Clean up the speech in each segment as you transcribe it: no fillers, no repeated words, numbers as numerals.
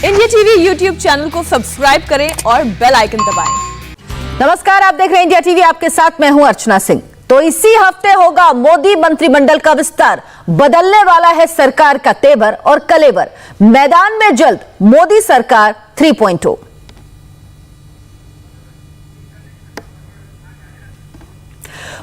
India TV YouTube channel को subscribe करें और बेल आइकन दबाएं। नमस्कार, आप देख रहे हैं इंडिया टीवी। आपके साथ मैं हूं अर्चना सिंह। तो इसी हफ्ते होगा मोदी मंत्रिमंडल का विस्तार। बदलने वाला है सरकार का तेवर और कलेवर। मैदान में जल्द मोदी सरकार 3.0।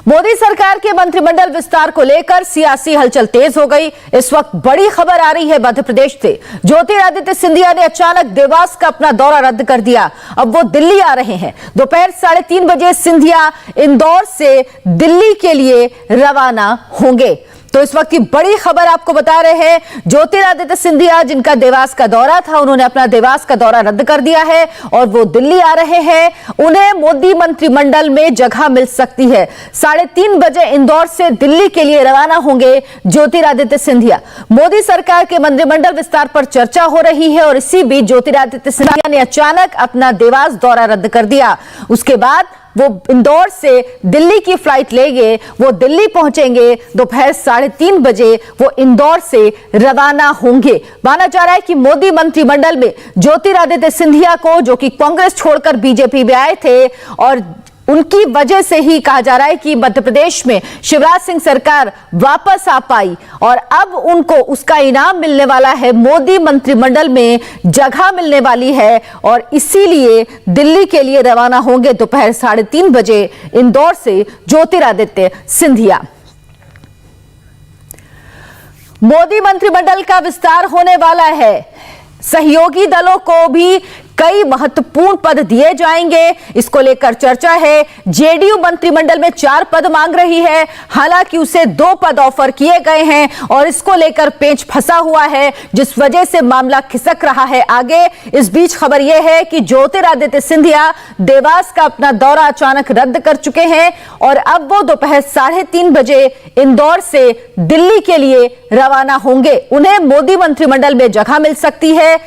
मोदी सरकार के मंत्रिमंडल विस्तार को लेकर सियासी हलचल तेज हो गई। इस वक्त बड़ी खबर आ रही है मध्य प्रदेश से। ज्योतिरादित्य सिंधिया ने अचानक देवास का अपना दौरा रद्द कर दिया। अब वो दिल्ली आ रहे हैं। दोपहर 3:30 बजे सिंधिया इंदौर से दिल्ली के लिए रवाना होंगे। तो इस वक्त की बड़ी खबर आपको बता रहे हैं। ज्योतिरादित्य सिंधिया, जिनका देवास का दौरा था, उन्होंने अपना देवास का दौरा रद्द कर दिया है और वो दिल्ली आ रहे हैं। उन्हें मोदी मंत्रिमंडल में जगह मिल सकती है। 3:30 बजे इंदौर से दिल्ली के लिए रवाना होंगे ज्योतिरादित्य सिंधिया। मोदी सरकार के मंत्रिमंडल विस्तार पर चर्चा हो रही है और इसी बीच ज्योतिरादित्य सिंधिया ने अचानक अपना देवास दौरा रद्द कर दिया। उसके बाद वो इंदौर से दिल्ली की फ्लाइट लेंगे। वो दिल्ली पहुंचेंगे। दोपहर 3:30 बजे वो इंदौर से रवाना होंगे। माना जा रहा है कि मोदी मंत्रिमंडल में ज्योतिरादित्य सिंधिया को, जो कि कांग्रेस छोड़कर बीजेपी में आए थे, और उनकी वजह से ही कहा जा रहा है कि मध्य प्रदेश में शिवराज सिंह सरकार वापस आ पाई और अब उनको उसका इनाम मिलने वाला है। मोदी मंत्रिमंडल में जगह मिलने वाली है और इसीलिए दिल्ली के लिए रवाना होंगे दोपहर 3:30 बजे इंदौर से ज्योतिरादित्य सिंधिया। मोदी मंत्रिमंडल का विस्तार होने वाला है। सहयोगी दलों को भी कई महत्वपूर्ण पद दिए जाएंगे। इसको लेकर चर्चा है। जेडीयू मंत्रिमंडल में 4 पद मांग रही है। हालांकि उसे 2 पद ऑफर किए गए हैं और इसको लेकर पेंच फंसा हुआ है, जिस वजह से मामला खिसक रहा है आगे। इस बीच खबर यह है कि ज्योतिरादित्य सिंधिया देवास का अपना दौरा अचानक रद्द कर चुके हैं और अब वो दोपहर 3:30 बजे इंदौर से दिल्ली के लिए रवाना होंगे। उन्हें मोदी मंत्रिमंडल में जगह मिल सकती है।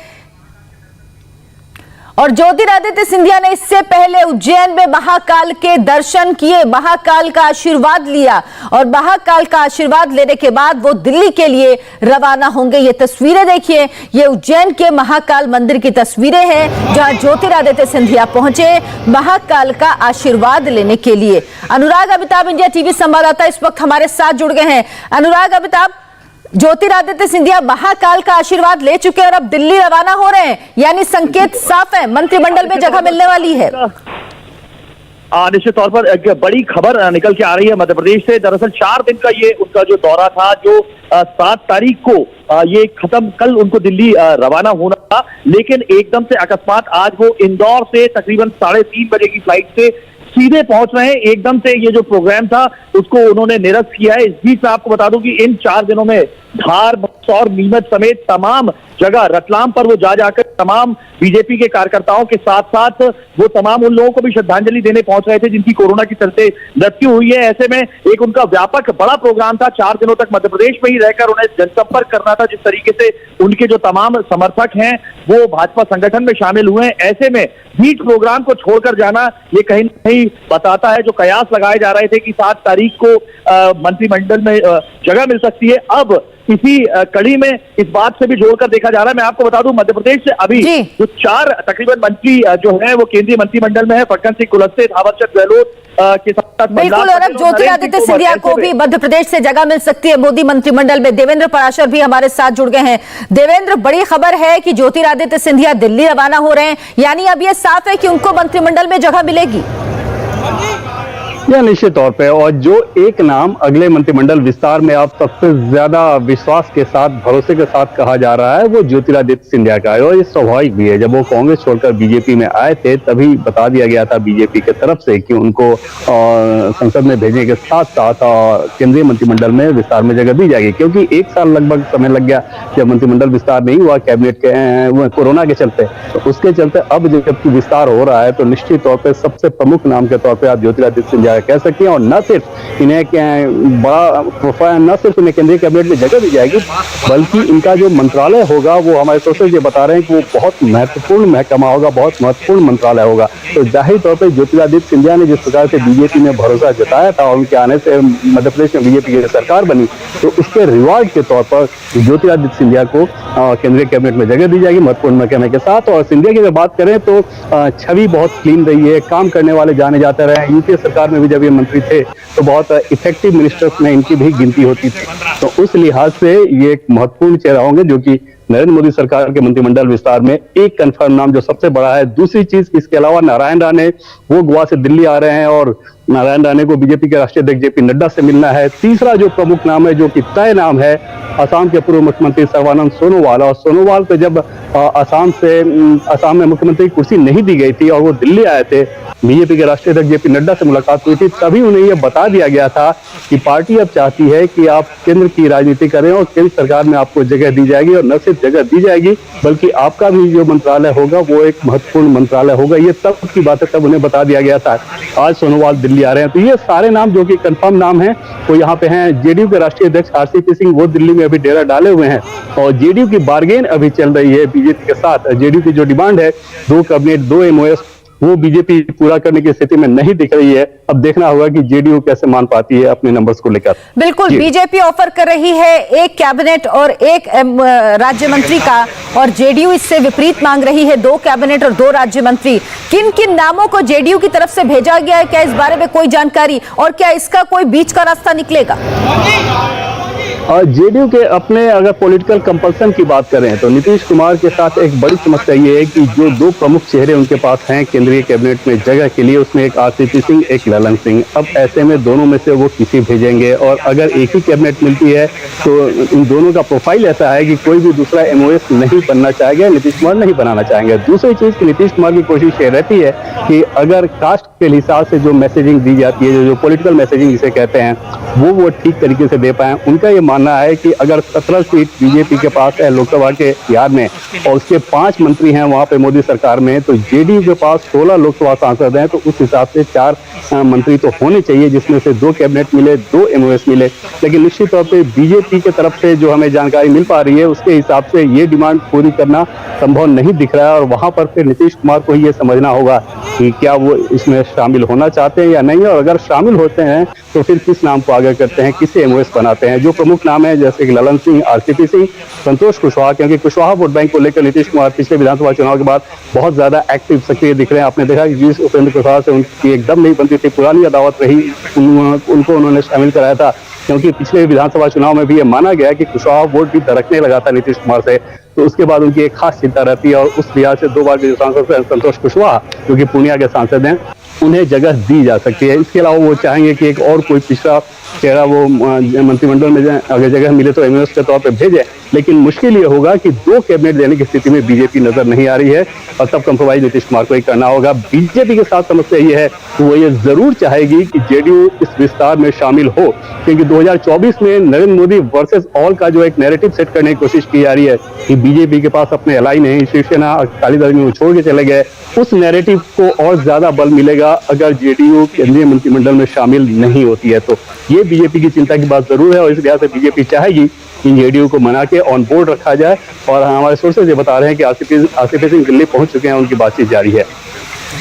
और ज्योतिरादित्य सिंधिया ने इससे पहले उज्जैन में महाकाल के दर्शन किए, महाकाल का आशीर्वाद लिया और महाकाल का आशीर्वाद लेने के बाद वो दिल्ली के लिए रवाना होंगे। ये तस्वीरें देखिए, ये उज्जैन के महाकाल मंदिर की तस्वीरें हैं जहां ज्योतिरादित्य सिंधिया पहुंचे महाकाल का आशीर्वाद लेने के लिए। अनुराग अमिताभ, इंडिया टीवी संवाददाता, इस वक्त हमारे साथ जुड़ गए हैं। अनुराग अमिताभ, ज्योतिरादित्य सिंधिया महाकाल का आशीर्वाद ले चुके और अब दिल्ली रवाना हो रहे हैं, यानी संकेत साफ है, मंत्रिमंडल में जगह मिलने वाली है। निश्चित तौर पर एक बड़ी खबर निकल के आ रही है मध्य प्रदेश से। दरअसल 4 दिन का ये उनका जो दौरा था, जो 7 तारीख को ये खत्म, कल उनको दिल्ली रवाना होना था, लेकिन एकदम से अकस्मात आज वो इंदौर से तकरीबन 3:30 बजे की फ्लाइट से सीधे पहुंच रहे हैं। एकदम से ये जो प्रोग्राम था उसको उन्होंने निरस्त किया है। इस बीच मैं आपको बता दूं कि इन 4 दिनों में धार, बक्सौर, नीमच समेत तमाम जगह, रतलाम पर वो जाकर तमाम बीजेपी के कार्यकर्ताओं के साथ साथ वो तमाम उन लोगों को भी श्रद्धांजलि देने पहुंच रहे थे जिनकी कोरोना के चलते मृत्यु हुई है। ऐसे में एक उनका व्यापक बड़ा प्रोग्राम था। 4 दिनों तक मध्य प्रदेश में ही रहकर उन्हें जनसंपर्क करना था। जिस तरीके से उनके जो तमाम समर्थक हैं वो भाजपा संगठन में शामिल हुए हैं, ऐसे में बीच प्रोग्राम को छोड़कर जाना ये कहीं ना कहीं बताता है, जो कयास लगाए जा रहे थे कि 7 तारीख को मंत्रिमंडल में जगह मिल सकती है, अब इसी कड़ी में इस बात से भी जोड़कर देखा जा रहा है। मैं आपको बता दूं, मध्य प्रदेश से अभी जो 4 तकरीबन मंत्री जो है वो केंद्रीय मंत्रिमंडल में है। फग्गन सिंह कुलस्ते, थावरचंद गहलोत के साथ बिल्कुल, और अब ज्योतिरादित्य सिंधिया को भी मध्य प्रदेश से जगह मिल सकती है मोदी मंत्रिमंडल में। देवेंद्र पराशर भी हमारे साथ जुड़ गए हैं। देवेंद्र, बड़ी खबर है कि ज्योतिरादित्य सिंधिया दिल्ली रवाना हो रहे हैं, यानी अब ये साफ है कि उनको मंत्रिमंडल में जगह मिलेगी। यह निश्चित तौर पे, और जो एक नाम अगले मंत्रिमंडल विस्तार में अब सबसे ज्यादा विश्वास के साथ, भरोसे के साथ कहा जा रहा है, वो ज्योतिरादित्य सिंधिया का है। और ये स्वाभाविक भी है। जब वो कांग्रेस छोड़कर बीजेपी में आए थे तभी बता दिया गया था बीजेपी की तरफ से कि उनको संसद में भेजने के साथ साथ केंद्रीय मंत्रिमंडल में विस्तार में जगह दी जाएगी, क्योंकि 1 साल लगभग समय लग गया जब मंत्रिमंडल विस्तार नहीं हुआ कैबिनेट के कोरोना के चलते। तो उसके चलते अब जबकि विस्तार हो रहा है तो निश्चित तौर पर सबसे प्रमुख नाम के तौर पर आप ज्योतिरादित्य सिंधिया कह सकते हैं। और न सिर्फ इन्हें बड़ा प्रोफाइल, न सिर्फ इन्हें केंद्रीय कैबिनेट में जगह दी जाएगी, बल्कि इनका जो मंत्रालय होगा वो हमारे सोर्सेज ये बता रहे हैं कि वो बहुत महत्वपूर्ण महकमा होगा, बहुत महत्वपूर्ण मंत्रालय होगा। तो जाहिर तौर पर ज्योतिरादित्य सिंधिया ने जिस प्रकार से बीजेपी में भरोसा जताया था और उनके आने से मध्य प्रदेश में बीजेपी की सरकार बनी, तो उसके रिवार्ड के तौर पर ज्योतिरादित्य सिंधिया को केंद्रीय कैबिनेट में जगह दी जाएगी महत्वपूर्ण महकमे के साथ। और सिंधिया की अगर बात करें तो छवि बहुत क्लीन रही है, काम करने वाले जाने जाते रहे। यूपीए सरकार में भी जब ये मंत्री थे तो बहुत इफेक्टिव मिनिस्टर्स में इनकी भी गिनती होती थी, तो उस लिहाज से ये एक महत्वपूर्ण चेहरा होंगे जो कि नरेंद्र मोदी सरकार के मंत्रिमंडल विस्तार में एक कंफर्म नाम जो सबसे बड़ा है। दूसरी चीज, इसके अलावा नारायण राणे वो गोवा से दिल्ली आ रहे हैं और नारायण राणे को बीजेपी के राष्ट्रीय अध्यक्ष जेपी नड्डा से मिलना है। तीसरा जो प्रमुख नाम है, जो कि तय नाम है, असम के पूर्व मुख्यमंत्री सर्बानंद सोनोवाल। और सोनोवाल को जब असम में मुख्यमंत्री की कुर्सी नहीं दी गई थी और वो दिल्ली आए थे, बीजेपी के राष्ट्रीय अध्यक्ष जेपी नड्डा से मुलाकात हुई थी, तभी उन्हें यह बता दिया गया था कि पार्टी अब चाहती है कि आप केंद्र की राजनीति करें और केंद्र सरकार में आपको जगह दी जाएगी। और न सिर्फ जगह दी जाएगी बल्कि आपका भी जो मंत्रालय होगा वो एक महत्वपूर्ण मंत्रालय होगा। ये तब की बात है, तब उन्हें बता दिया गया था। आज सोनोवाल दिल्ली आ रहे हैं, तो ये सारे नाम जो कि कंफर्म नाम हैं वो यहाँ पे हैं। जेडीयू के राष्ट्रीय अध्यक्ष आरसीपी सिंह वो दिल्ली में अभी डेरा डाले हुए हैं और जेडीयू की बार्गेन अभी चल रही है बीजेपी के साथ। जेडीयू की जो डिमांड है 2 कैबिनेट 2 एमओएस, वो बीजेपी पूरा करने की स्थिति में नहीं दिख रही है। अब देखना होगा कि जेडीयू कैसे मान पाती है अपने नंबर्स को लेकर। बिल्कुल, बीजेपी ऑफर कर रही है 1 कैबिनेट और 1 राज्य मंत्री का, और जेडीयू इससे विपरीत मांग रही है 2 कैबिनेट और 2 राज्य मंत्री। किन किन नामों को जेडीयू की तरफ से भेजा गया है, क्या इस बारे में कोई जानकारी, और क्या इसका कोई बीच का रास्ता निकलेगा? और जेडीयू के अपने अगर पॉलिटिकल कंपल्सन की बात करें तो नीतीश कुमार के साथ एक बड़ी समस्या ये है कि जो 2 प्रमुख चेहरे उनके पास हैं केंद्रीय कैबिनेट में जगह के लिए, उसमें एक आरसीपी सिंह, एक ललन सिंह। अब ऐसे में दोनों में से वो किसी भेजेंगे, और अगर एक ही कैबिनेट मिलती है तो इन दोनों का प्रोफाइल ऐसा है कि कोई भी दूसरा एमओएस नहीं बनना चाहेगा, नीतीश कुमार नहीं बनाना चाहेंगे। दूसरी चीज की नीतीश कुमार की कोशिश ये रहती है कि अगर कास्ट के हिसाब से जो मैसेजिंग दी जाती है, जो पॉलिटिकल मैसेजिंग जिसे कहते हैं, वो ठीक तरीके से दे पाए। उनका ये मानना है कि अगर 17 सीट बीजेपी के पास है लोकसभा के बिहार में और उसके 5 मंत्री हैं वहां पे मोदी सरकार में, तो जेडीयू के पास 16 लोकसभा सांसद हैं, तो उस हिसाब से 4 मंत्री तो होने चाहिए, जिसमें से 2 कैबिनेट मिले, 2 एमओएस मिले। लेकिन निश्चित तौर पे बीजेपी की तरफ से जो हमें जानकारी मिल पा रही है उसके हिसाब से ये डिमांड पूरी करना संभव नहीं दिख रहा है। और वहां पर फिर नीतीश कुमार को ये समझना होगा कि क्या वो इसमें शामिल होना चाहते हैं या नहीं, और अगर शामिल होते हैं तो फिर किस नाम को आगे करते हैं, किसे एमओएस बनाते हैं। जो प्रमुख नाम है जैसे कि ललन सिंह, आरसीपी सिंह, संतोष कुशवाहा, क्योंकि कुशवाहा वोट बैंक को लेकर नीतीश कुमार पिछले विधानसभा चुनाव के बाद बहुत ज्यादा एक्टिव सक्रिय दिख रहे हैं। आपने देखा कि जिस उपेंद्र कुशवाहा से उनकी एकदम नहीं बनती थी, पुरानी अदावत रही, उनको उन्होंने शामिल कराया था, क्योंकि पिछले विधानसभा चुनाव में भी ये माना गया कि कुशवाहा वोट भी दरकने लगा था नीतीश कुमार से, तो उसके बाद उनकी एक खास चिंता रहती है। और उस लिहाज से 2 बार के जो सांसद हैं संतोष कुशवाहा, जो कि पूर्णिया के सांसद हैं, उन्हें जगह दी जा सकती है। इसके अलावा वो चाहेंगे कि एक और कोई पिछड़ा चेहरा वो मंत्रिमंडल में अगर जगह मिले तो एमओएस के तौर पे भेजे। लेकिन मुश्किल ये होगा कि 2 कैबिनेट देने की स्थिति में बीजेपी नजर नहीं आ रही है, और तब कंप्रोमाइज नीतीश कुमार को ही करना होगा। बीजेपी के साथ समस्या ये है कि वो ये जरूर चाहेगी कि जेडीयू इस विस्तार में शामिल हो, क्योंकि 2024 में नरेंद्र मोदी वर्सेस ऑल का जो एक नैरेटिव सेट करने की कोशिश की जा रही है कि बीजेपी के पास अपने अलाई नहीं, शिवसेना अकाली दल में छोड़ के चले गए, उस नैरेटिव को और ज्यादा बल मिलेगा अगर जेडीयू केंद्रीय मंत्रिमंडल में शामिल नहीं होती है। तो ये बीजेपी की चिंता की बात जरूर है, और इस लिहाज से बीजेपी चाहेगी कि जेडीयू को मना के ऑन बोर्ड रखा जाए। और हमारे सोर्सेज ये बता रहे हैं कि आरसीपी सिंह दिल्ली पहुंच चुके हैं, उनकी बातचीत जारी है।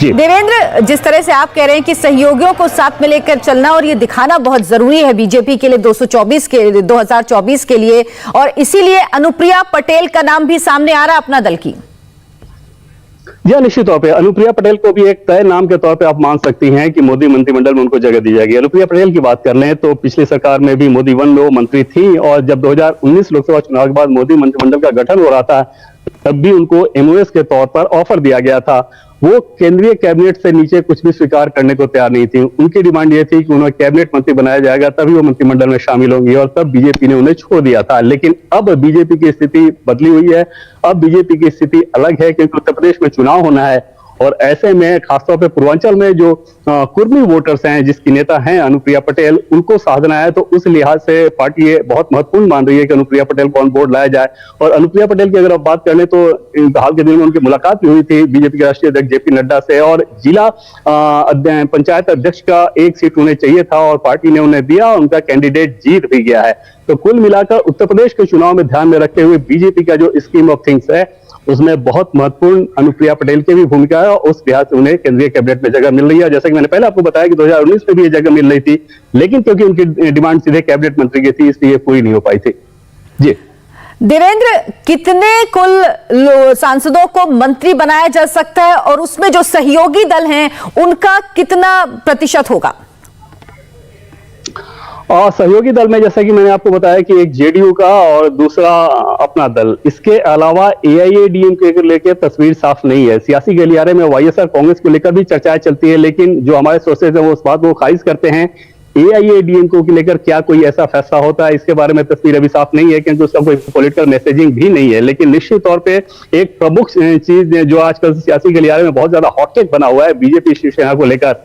देवेंद्र, जिस तरह से आप कह रहे हैं कि सहयोगियों को साथ में लेकर चलना और ये दिखाना बहुत जरूरी है बीजेपी के लिए 2024 के लिए, और इसीलिए अनुप्रिया पटेल का नाम भी सामने आ रहा अपना दल की। जी निश्चित तौर पे अनुप्रिया पटेल को भी एक तय नाम के तौर पे आप मान सकती हैं कि मोदी मंत्रिमंडल में उनको जगह दी जाएगी। अनुप्रिया पटेल की बात कर लें तो पिछली सरकार में भी मोदी 1 में वो मंत्री थी, और जब 2019 लोकसभा चुनाव के बाद मोदी मंत्रिमंडल का गठन हो रहा था तब भी उनको एमओएस के तौर पर ऑफर दिया गया था। वो केंद्रीय कैबिनेट से नीचे कुछ भी स्वीकार करने को तैयार नहीं थी। उनकी डिमांड ये थी कि उन्हें कैबिनेट मंत्री बनाया जाएगा तभी वो मंत्रिमंडल में शामिल होंगी, और तब बीजेपी ने उन्हें छोड़ दिया था। लेकिन अब बीजेपी की स्थिति बदली हुई है। अब बीजेपी की स्थिति अलग है, क्योंकि उत्तर प्रदेश में चुनाव होना है, और ऐसे में खासतौर पे पूर्वांचल में जो कुर्मी वोटर्स हैं, जिसकी नेता हैं अनुप्रिया पटेल, उनको साधना है। तो उस लिहाज से पार्टी ये बहुत महत्वपूर्ण मान रही है कि अनुप्रिया पटेल को ऑन बोर्ड लाया जाए। और अनुप्रिया पटेल की अगर आप बात कर लें तो हाल के दिनों में उनकी मुलाकात भी हुई थी बीजेपी के राष्ट्रीय अध्यक्ष जेपी नड्डा से, और जिला पंचायत अध्यक्ष का 1 सीट उन्हें चाहिए था और पार्टी ने उन्हें दिया, उनका कैंडिडेट जीत भी गया है। तो कुल मिलाकर उत्तर प्रदेश के चुनाव में ध्यान में रखते हुए बीजेपी का जो स्कीम ऑफ थिंग्स है उसमें बहुत महत्वपूर्ण अनुप्रिया पटेल की भी भूमिका है और उस लिहाज से उन्हें केंद्रीय कैबिनेट में जगह मिल रही है। जैसा कि मैंने पहले आपको बताया कि 2019 में भी ये जगह मिल रही थी, लेकिन क्योंकि उनकी डिमांड सीधे कैबिनेट मंत्री की थी, इसलिए पूरी नहीं हो पाई थी। जी देवेंद्र, कितने कुल सांसदों को मंत्री बनाया जा सकता है और उसमें जो सहयोगी दल हैं उनका कितना प्रतिशत होगा? और सहयोगी दल में जैसा कि मैंने आपको बताया कि एक जेडीयू का और दूसरा अपना दल, इसके अलावा एआईएडीएमके को लेकर तस्वीर साफ नहीं है। सियासी गलियारे में वाईएसआर कांग्रेस को लेकर भी चर्चाएं चलती है, लेकिन जो हमारे सोर्सेज है वो उस बात को खारिज करते हैं। एआईएडीएमके को लेकर क्या कोई ऐसा फैसला होता है, इसके बारे में तस्वीर अभी साफ नहीं है, क्योंकि उसका कोई पॉलिटिकल मैसेजिंग भी नहीं है। लेकिन निश्चित तौर पे एक प्रमुख चीज जो आजकल सियासी गलियारे में बहुत ज्यादा हॉटकेक बना हुआ है बीजेपी शिवसेना को लेकर,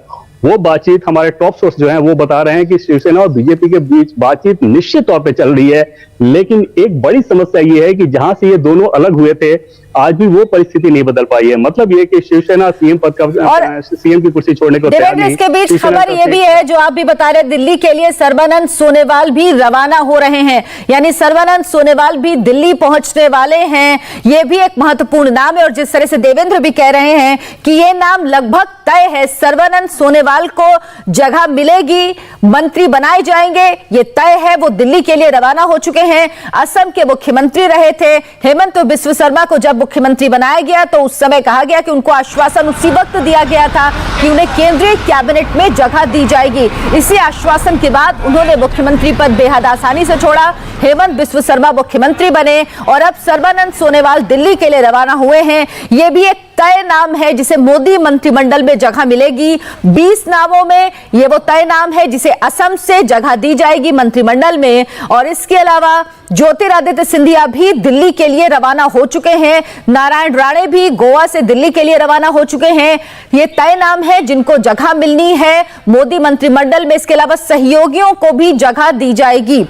वो बातचीत हमारे टॉप सोर्स जो हैं वो बता रहे हैं कि शिवसेना और बीजेपी के बीच बातचीत निश्चित तौर पे चल रही है। लेकिन एक बड़ी समस्या ये है कि जहां से ये दोनों अलग हुए थे, आज भी वो परिस्थिति नहीं बदल पाई है। मतलब ये कि शिवसेना सीएम पद का, सीएम की कुर्सी छोड़ने को तैयार नहीं। इसके बीच खबर ये भी है जो आप भी बता रहे, दिल्ली के लिए सर्बानंद सोनोवाल भी रवाना हो रहे हैं, यानी सर्बानंद सोनोवाल भी दिल्ली पहुंचने वाले हैं। ये भी एक महत्वपूर्ण नाम है और जिस तरह से देवेंद्र भी कह रहे हैं कि ये नाम लगभग तय है, सर्बानंद सोनोवाल को जगह मिलेगी, मंत्री बनाए जाएंगे, ये तय है। वो दिल्ली के लिए रवाना हो चुके हैं। असम के मुख्यमंत्री रहे थे हेमंत बिस्व शर्मा को जब मुख्यमंत्री बनाया गया तो उस समय कहा गया कि उनको आश्वासन उसी वक्त दिया गया था कि उन्हें केंद्रीय कैबिनेट में जगह दी जाएगी। इसी आश्वासन के बाद उन्होंने मुख्यमंत्री पद बेहद आसानी से छोड़ा। हेमंत बिस्व शर्मा मुख्यमंत्री बने और अब सर्बानंद सोनोवाल दिल्ली के लिए रवाना हुए हैं। यह भी एक तय नाम है जिसे मोदी मंत्रिमंडल में जगह मिलेगी। 20 नामों में ये वो तय नाम है जिसे असम से जगह दी जाएगी मंत्रिमंडल में। और इसके अलावा ज्योतिरादित्य सिंधिया भी दिल्ली के लिए रवाना हो चुके हैं। नारायण राणे भी गोवा से दिल्ली के लिए रवाना हो चुके हैं। ये तय नाम है जिनको जगह मिलनी है मोदी मंत्रिमंडल में। इसके अलावा सहयोगियों को भी जगह दी जाएगी।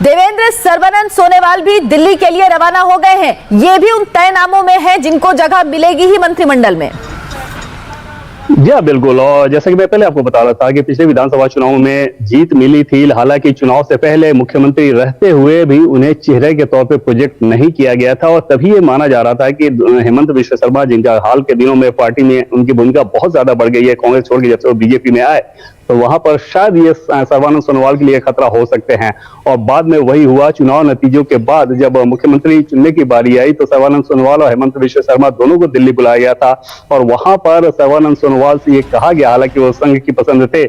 देवेंद्र, सर्बानंद सोनोवाल भी दिल्ली के लिए रवाना हो गए हैं। ये भी उन तय नामों में है जिनको जगह मिलेगी ही मंत्रिमंडल में। जी हाँ, बिल्कुल। और जैसा कि मैं पहले आपको बता रहा था कि पिछले विधानसभा चुनाव में जीत मिली थी, हालांकि चुनाव से पहले मुख्यमंत्री रहते हुए भी उन्हें चेहरे के तौर पे प्रोजेक्ट नहीं किया गया था और तभी ये माना जा रहा था कि हेमंत बिस्व शर्मा, जिनका हाल के दिनों में पार्टी में उनकी भूमिका बहुत ज्यादा बढ़ गई है कांग्रेस छोड़ के जब से वो बीजेपी में आए, तो वहां पर शायद ये सर्बानंद सोनोवाल के लिए खतरा हो सकते हैं। और बाद में वही हुआ। चुनाव नतीजों के बाद जब मुख्यमंत्री चुनने की बारी आई तो सर्बानंद सोनोवाल और हेमंत बिस्व शर्मा दोनों को दिल्ली बुलाया गया था और वहां पर सर्बानंद सोनोवाल से ये कहा गया, हालांकि वो संघ की पसंद थे,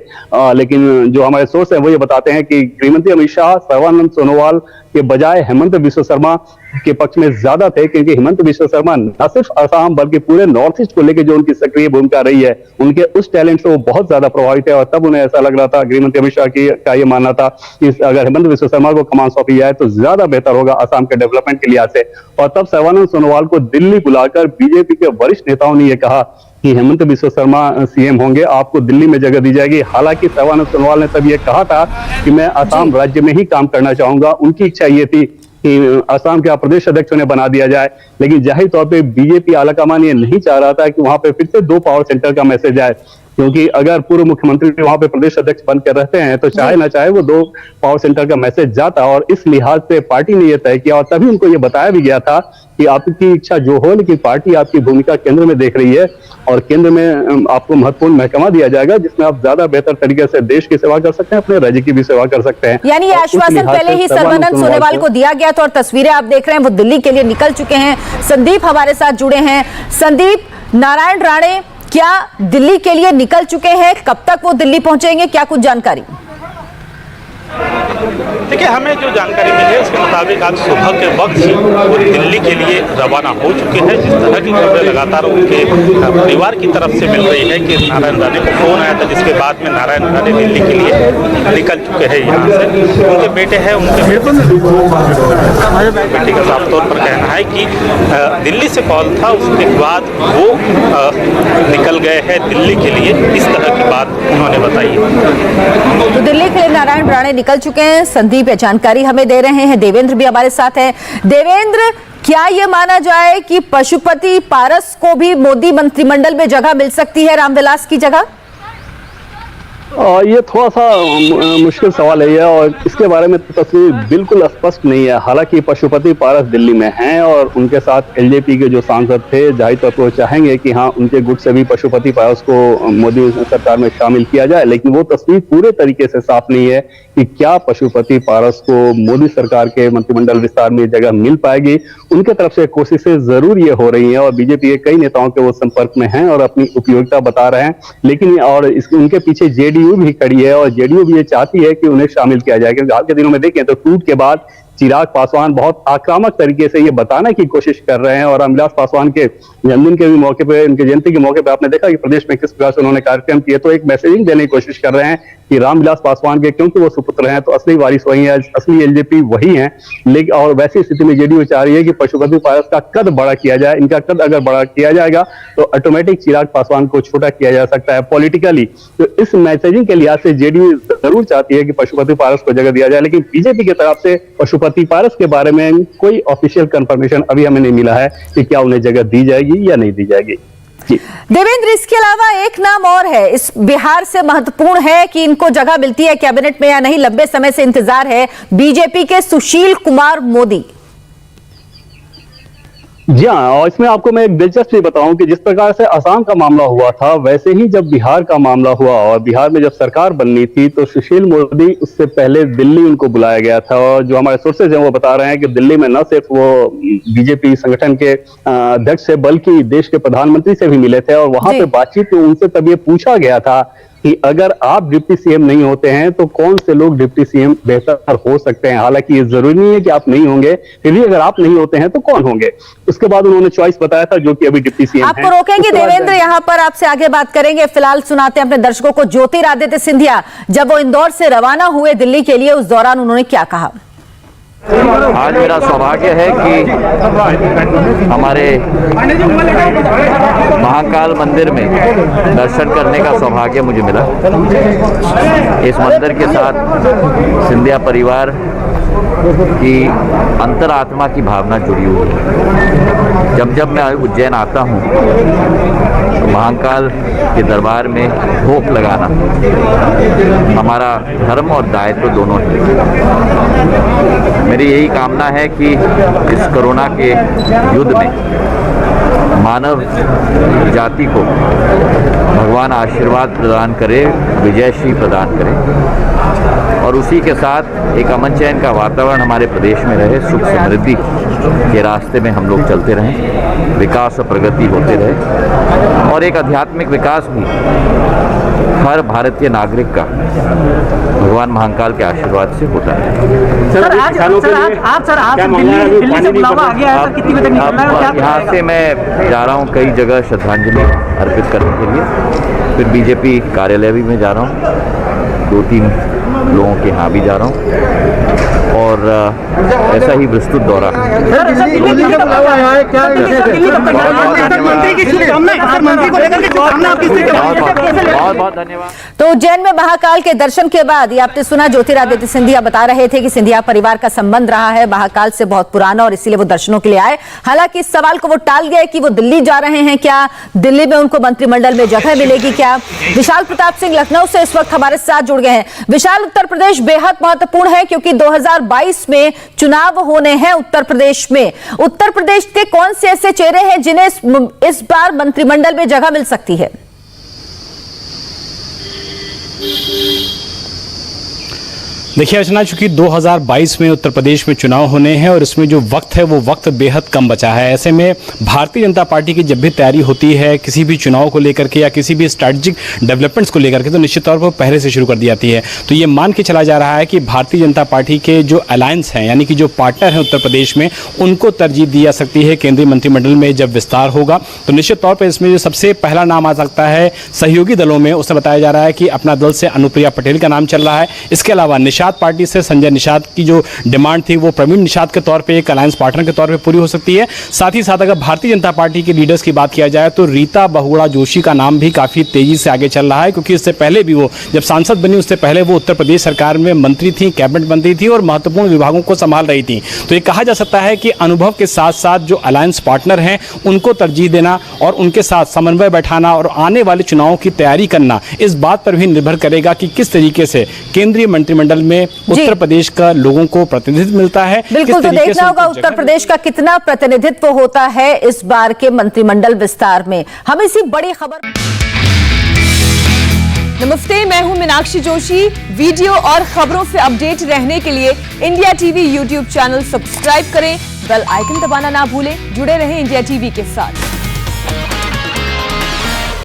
लेकिन जो हमारे सोर्स है वो ये बताते हैं कि गृहमंत्री अमित शाह सर्बानंद सोनोवाल के बजाय हेमंत बिस्व शर्मा के पक्ष में ज्यादा थे, क्योंकि हेमंत बिस्व शर्मा न सिर्फ असम बल्कि पूरे नॉर्थ ईस्ट को लेकर जो उनकी सक्रिय भूमिका रही है, उनके उस टैलेंट से वो बहुत ज्यादा प्रभावित है। और तब उन्हें ऐसा लग रहा था, गृहमंत्री अमित शाह का ये मानना था कि अगर हेमंत बिस्व शर्मा को कमान सौंपी जाए तो ज्यादा बेहतर होगा असम के डेवलपमेंट के लिहाज से। और तब सर्बानंद सोनोवाल को दिल्ली बुलाकर बीजेपी के वरिष्ठ नेताओं ने यह कहा कि हेमंत बिस्व शर्मा सीएम होंगे, आपको दिल्ली में जगह दी जाएगी। हालांकि सर्बानंद सोनोवाल ने तब ये कहा था कि मैं असम राज्य में ही काम करना चाहूंगा। उनकी इच्छा ये थी कि असम के प्रदेश अध्यक्ष उन्हें बना दिया जाए, लेकिन जाहिर तौर पे बीजेपी आलाकमान ये नहीं चाह रहा था कि वहां पे फिर से 2 पावर सेंटर का मैसेज आए, क्योंकि अगर पूर्व मुख्यमंत्री वहां पे प्रदेश अध्यक्ष बनकर रहते हैं तो चाहे ना चाहे वो 2 पावर सेंटर का मैसेज जाता। और इस लिहाज से पार्टी ने यह तय किया और तभी उनको ये बताया भी गया था कि आपकी इच्छा जो हो, लेकिन पार्टी आपकी भूमिका केंद्र में देख रही है और केंद्र में आपको महत्वपूर्ण महकमा दिया जाएगा जिसमें आप ज्यादा बेहतर तरीके से देश की सेवा कर सकते हैं, अपने राज्य की भी सेवा कर सकते हैं। यानी ये आश्वासन पहले ही सर्बानंद सोनोवाल को दिया गया था और तस्वीरें आप देख रहे हैं वो दिल्ली के लिए निकल चुके हैं। संदीप हमारे साथ जुड़े हैं। संदीप, नारायण राणे क्या दिल्ली के लिए निकल चुके हैं? कब तक वो दिल्ली पहुंचेंगे, क्या कुछ जानकारी? देखिए, हमें जो जानकारी मिली है उसके मुताबिक आज सुबह के वक्त ही वो दिल्ली के लिए रवाना हो चुके हैं। जिस तरह की खबरें लगातार उनके परिवार की तरफ से मिल रही है कि नारायण राणे को फोन आया था, जिसके बाद में नारायण राणे दिल्ली के लिए निकल चुके हैं यहाँ से। उनके बेटे हैं, उनके बेटे का साफ तौर पर कहना है कि दिल्ली से कॉल था, उसके बाद वो निकल गए हैं दिल्ली के लिए। इस तरह की बात उन्होंने बताई। तो दिल्ली के लिए नारायण राणे निकल चुके हैं। संदीप ये जानकारी हमें दे रहे हैं। देवेंद्र भी हमारे साथ है। देवेंद्र, क्या यह माना जाए कि पशुपति पारस को भी मोदी मंत्रिमंडल में जगह मिल सकती है, रामविलास की जगह? ये थोड़ा सा मुश्किल सवाल है ये, और इसके बारे में तस्वीर बिल्कुल स्पष्ट नहीं है। हालांकि पशुपति पारस दिल्ली में हैं और उनके साथ एलजेपी के जो सांसद थे जाहिर तौर पर वो चाहेंगे कि हाँ उनके गुट से भी पशुपति पारस को मोदी सरकार में शामिल किया जाए, लेकिन वो तस्वीर पूरे तरीके से साफ नहीं है कि क्या पशुपति पारस को मोदी सरकार के मंत्रिमंडल विस्तार में जगह मिल पाएगी। उनके तरफ से कोशिशें जरूर ये हो रही हैं और बीजेपी के कई नेताओं के वो संपर्क में हैं और अपनी उपयोगिता बता रहे हैं, लेकिन और उनके पीछे जेडीयू भी खड़ी है और जेडीयू भी ये चाहती है कि उन्हें शामिल किया जाए। क्योंकि हाल के दिनों में देखें तो टूट के बाद चिराग पासवान बहुत आक्रामक तरीके से ये बताने की कोशिश कर रहे हैं और रामविलास पासवान के जन्मदिन के भी मौके पे, उनके जयंती के मौके पे आपने देखा कि प्रदेश में किस प्रकार से उन्होंने कार्यक्रम किए, तो एक मैसेजिंग देने की कोशिश कर रहे हैं कि रामविलास पासवान के क्योंकि वो सुपुत्र हैं तो असली वारिस वही है, असली एलजेपी वही है। लेकिन और वैसी स्थिति में जेडीयू चाह रही है कि पशुपति पारस का कद बड़ा किया जाए। इनका कद अगर बड़ा किया जाएगा तो ऑटोमेटिक चिराग पासवान को छोटा किया जा सकता है पॉलिटिकली। तो इस मैसेजिंग के लिहाज से जेडीयू जरूर चाहती है कि पशुपति पारस को जगह दिया जाए, लेकिन बीजेपी की तरफ से पशुपति पारस के बारे में कोई ऑफिशियल कंफर्मेशन अभी हमें नहीं मिला है कि क्या उन्हें जगह दी जाएगी या नहीं दी जाएगी। देवेंद्र, इसके अलावा एक नाम और है, इस बिहार से महत्वपूर्ण है कि इनको जगह मिलती है कैबिनेट में या नहीं, लंबे समय से इंतजार है, बीजेपी के सुशील कुमार मोदी। जी हाँ, और इसमें आपको मैं एक दिलचस्प बताऊं कि जिस प्रकार से असम का मामला हुआ था वैसे ही जब बिहार का मामला हुआ और बिहार में जब सरकार बननी थी तो सुशील मोदी उससे पहले दिल्ली उनको बुलाया गया था। और जो हमारे सोर्सेज हैं वो बता रहे हैं कि दिल्ली में न सिर्फ वो बीजेपी संगठन के अध्यक्ष से बल्कि देश के प्रधानमंत्री से भी मिले थे और वहां पे बातचीत में उनसे तब ये पूछा गया था कि अगर आप डिप्टी सीएम नहीं होते हैं तो कौन से लोग डिप्टी सीएम बेहतर हो सकते हैं। हालांकि ये जरूरी नहीं है कि आप नहीं होंगे, फिर भी अगर आप नहीं होते हैं तो कौन होंगे। उसके बाद उन्होंने चॉइस बताया था जो कि अभी डिप्टी सीएम आपको रोकेंगे देवेंद्र, यहाँ पर आपसे आगे बात करेंगे। फिलहाल सुनाते हैं अपने दर्शकों को ज्योतिरादित्य सिंधिया जब वो इंदौर से रवाना हुए दिल्ली के लिए, उस दौरान उन्होंने क्या कहा। आज मेरा सौभाग्य है कि हमारे महाकाल मंदिर में दर्शन करने का सौभाग्य मुझे मिला। इस मंदिर के साथ सिंधिया परिवार की अंतरात्मा की भावना जुड़ी हुई है। जब जब मैं उज्जैन आता हूँ तो महाकाल के दरबार में भोग लगाना हमारा धर्म और दायित्व दोनों है। मेरी यही कामना है कि इस कोरोना के युद्ध में मानव जाति को भगवान आशीर्वाद प्रदान करे, विजयश्री प्रदान करे और उसी के साथ एक अमन चैन का वातावरण हमारे प्रदेश में रहे, सुख समृद्धि के रास्ते में हम लोग चलते रहें, विकास और प्रगति होते रहे और एक आध्यात्मिक विकास भी हर भारतीय नागरिक का भगवान महाकाल के आशीर्वाद से होता है। यहाँ से मैं जा रहा हूँ कई जगह श्रद्धांजलि अर्पित करने के लिए, फिर बीजेपी कार्यालय भी मैं जा रहा हूँ, 2-3 लोगों के यहाँ भी जा रहा हूँ और ऐसा ही विस्तृत दौरा। बहुत बहुत धन्यवाद। तो उज्जैन में महाकाल के दर्शन के बाद ये आपने सुना, ज्योतिरादित्य सिंधिया बता रहे थे कि सिंधिया परिवार का संबंध रहा है महाकाल से बहुत पुराना और इसीलिए वो दर्शनों के लिए आए। हालांकि इस सवाल को वो टाल गए कि वो दिल्ली जा रहे हैं क्या, दिल्ली में उनको मंत्रिमंडल में जगह मिलेगी क्या। विशाल प्रताप सिंह लखनऊ से इस वक्त हमारे साथ जुड़ गए हैं। विशाल, उत्तर प्रदेश बेहद महत्वपूर्ण है क्योंकि 2022 में चुनाव होने हैं उत्तर प्रदेश में। उत्तर प्रदेश के कौन से ऐसे चेहरे हैं जिन्हें इस बार मंत्रिमंडल में जगह मिल सकती है? देखिए अर्चना, चूंकि 2022 में उत्तर प्रदेश में चुनाव होने हैं और इसमें जो वक्त है वो वक्त बेहद कम बचा है। ऐसे में भारतीय जनता पार्टी की जब भी तैयारी होती है किसी भी चुनाव को लेकर के या किसी भी स्ट्रैटेजिक डेवलपमेंट्स को लेकर के, तो निश्चित तौर पर पहले से शुरू कर दी जाती है। तो ये मान के चला जा रहा है कि भारतीय जनता पार्टी के जो अलायंस हैं यानी कि जो पार्टनर हैं उत्तर प्रदेश में, उनको तरजीह दी जा सकती है केंद्रीय मंत्रिमंडल में जब विस्तार होगा। तो निश्चित तौर पर इसमें जो सबसे पहला नाम आ सकता है सहयोगी दलों में, उससे बताया जा रहा है कि अपना दल से अनुप्रिया पटेल का नाम चल रहा है। इसके अलावा निषाद पार्टी से संजय निषाद की जो डिमांड थी वो प्रवीण निषाद के तौर पे एक अलायंस पार्टनर के तौर पे पूरी हो सकती है। साथ ही साथ अगर भारतीय जनता पार्टी के लीडर्स की बात किया जाए तो रीता बहुगुणा जोशी का नाम भी काफी तेजी से आगे चल रहा है, क्योंकि इससे पहले भी वो जब सांसद बनी उससे पहले वो उत्तर प्रदेश सरकार में मंत्री थी, कैबिनेट मंत्री थी और महत्वपूर्ण विभागों को संभाल रही थी। तो ये कहा जा सकता है कि अनुभव के साथ साथ जो अलायंस पार्टनर हैं उनको तरजीह देना और उनके साथ समन्वय बैठाना और आने वाले चुनावों की तैयारी करना इस बात पर भी निर्भर करेगा कि किस तरीके से केंद्रीय मंत्रिमंडल में उत्तर प्रदेश का लोगों को प्रतिनिधित्व मिलता है। बिल्कुल, तो देखना होगा उत्तर प्रदेश का कितना प्रतिनिधित्व होता है इस बार के मंत्रिमंडल विस्तार में। हम इसी बड़ी खबर। नमस्ते, मैं हूं मीनाक्षी जोशी। वीडियो और खबरों से अपडेट रहने के लिए India TV YouTube channel subscribe करें, बेल आइकन दबाना ना भूलें। जुड़े रहें इंडिया टीवी के साथ।